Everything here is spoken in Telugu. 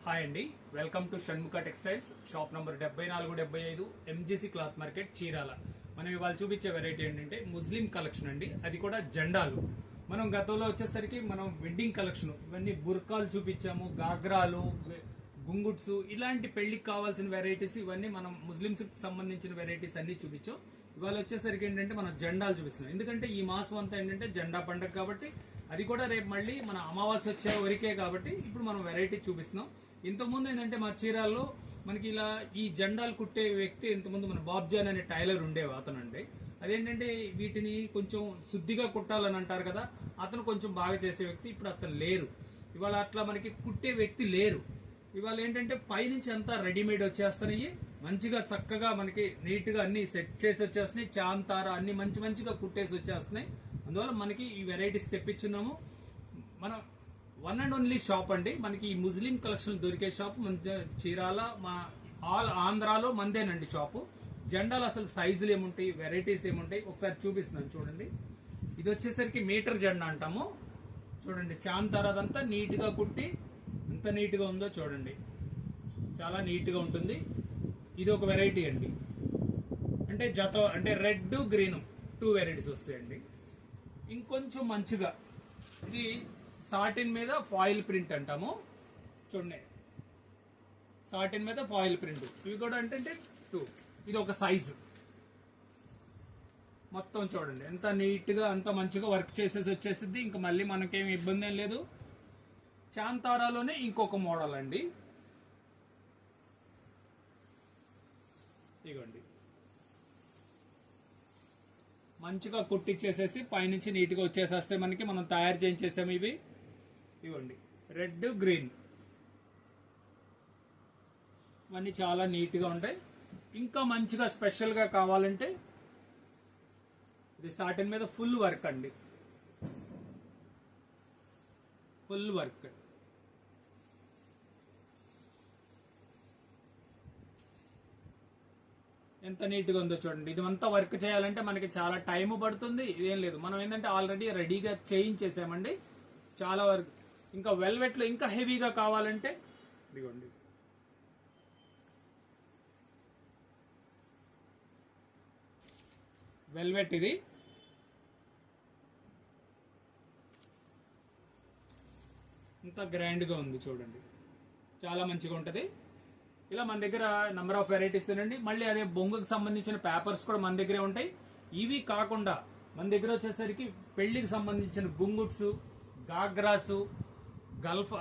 హాయ్ అండి, welcome to Shanmukha textiles. Shop number 7475 MGC cloth market, Chirala. మనం ఇవాళ చూపించే వెరైటీ ఏంటంటే ముస్లిం కలెక్షన్ అండి. అది కూడా జెండాలు. మనం గతంలో వచ్చేసరికి మనం వెడ్డింగ్ కలెక్షన్ ఇవన్నీ బుర్కాలు చూపించాము, గాగ్రాలు, గుంగుట్స్, ఇలాంటి పెళ్లికి కావాల్సిన వెరైటీస్ ఇవన్నీ మనం ముస్లింస్ కి సంబంధించిన వెరైటీస్ అన్ని చూపించాం. ఇవాళ వచ్చేసరికి ఏంటంటే మనం జెండాలు చూపిస్తున్నాం. ఎందుకంటే ఈ మాసం అంతా ఏంటంటే జెండా పండుగ కాబట్టి, అది కూడా రేపు మళ్ళీ మన అమావాస్య వచ్చే వరకే కాబట్టి ఇప్పుడు మనం వెరైటీ చూపిస్తున్నాం. ఇంతకుముందు ఏంటంటే మా చీరాల్లో మనకి ఇలా ఈ జెండాలు కుట్టే వ్యక్తి ఇంతకుముందు మన బాబ్జాన్ అనే టైలర్ ఉండేవి అతనండి. అదేంటంటే వీటిని కొంచెం శుద్ధిగా కుట్టాలని అంటారు కదా, అతను కొంచెం బాగా చేసే వ్యక్తి. ఇప్పుడు అతను లేరు. ఇవాళ అట్లా మనకి కుట్టే వ్యక్తి లేరు. ఇవాళ ఏంటంటే పైనుంచి అంతా రెడీమేడ్ వచ్చేస్తున్నాయి. మంచిగా చక్కగా మనకి నీట్ గా అన్ని సెట్ చేసి వచ్చేస్తున్నాయి. చాంతార అన్ని మంచిగా కుట్టేసి వచ్చేస్తున్నాయి. అందువల్ల మనకి ఈ వెరైటీస్ తెప్పించున్నాము. మన వన్ అండ్ ఓన్లీ షాప్ అండి. మనకి ఈ ముస్లిం కలెక్షన్ దొరికే షాప్ మన చీరాల, మా ఆల్ ఆంధ్రాలో మందేనండి షాపు. జెండాలు అసలు సైజులు ఏముంటాయి, వెరైటీస్ ఏముంటాయి ఒకసారి చూపిస్తున్నాను చూడండి. ఇది వచ్చేసరికి మీటర్ జెండా అంటాము. చూడండి చాంతార అదంతా నీట్ గా కుట్టి ఎంత నీట్ గా ఉందో చూడండి. చాలా నీట్ గా ఉంటుంది. ఇది ఒక వెరైటీ అండి. అంటే జత అంటే రెడ్ గ్రీన్ 2 వెరైటీస్ వస్తాయండి. ఇంకొంచెం మంచిగా ఇది సాటిన్ మీద ఫాయిల్ ప్రింట్ అంటాము. చూడండి సాటిన్ మీద ఫాయిల్ ప్రింట్. ఇవి కూడా అంటే 2. ఇది ఒక సైజు. మొత్తం చూడండి ఎంత నీట్ గా అంత మంచిగా వర్క్ చేసేసి వచ్చేసింది. ఇంకా మళ్ళీ మనకేం ఇబ్బంది ఏం లేదు. చాంతారాలోనే ఇంకొక మోడల్ అండి. ఇగోండి మంచిగా కుట్టిచ్చేసేసి పైనుంచి నీట్ గా వచ్చేసేస్తే మనకి మనం తయారు చేయించేసాము. ఇవి ఇవ్వండి రెడ్ గ్రీన్ ఇవన్నీ చాలా నీట్ గా ఉంటాయి. ఇంకా మంచిగా స్పెషల్ గా కావాలంటే ఇది సాటిన్ మీద ఫుల్ వర్క్ అండి. ఫుల్ వర్క్ ఎంత నీట్ గా ఉందో చూడండి. ఇదంతా వర్క్ చేయాలంటే మనకి చాలా టైం పడుతుంది. ఇదేం లేదు, మనం ఏంటంటే ఆల్రెడీ రెడీగా చేయించేసామండి. చాలా వర్క్. ఇంకా వెల్వెట్ లో ఇంకా హెవీగా కావాలంటే ఇదిగోండి వెల్వెట్. ఇది ఇంత గ్రాండ్ గా ఉంది చూడండి. చాలా మంచిగా ఉంటది. ఇలా మన దగ్గర నెంబర్ ఆఫ్ వెరైటీస్ ఉండండి. మళ్ళీ అదే బొంగుకి సంబంధించిన పేపర్స్ కూడా మన దగ్గరే ఉంటాయి. ఇవి కాకుండా మన దగ్గర వచ్చేసరికి పెళ్లికి సంబంధించిన గుంగుట్స్, గాగ్రాసు, గల్ఫ్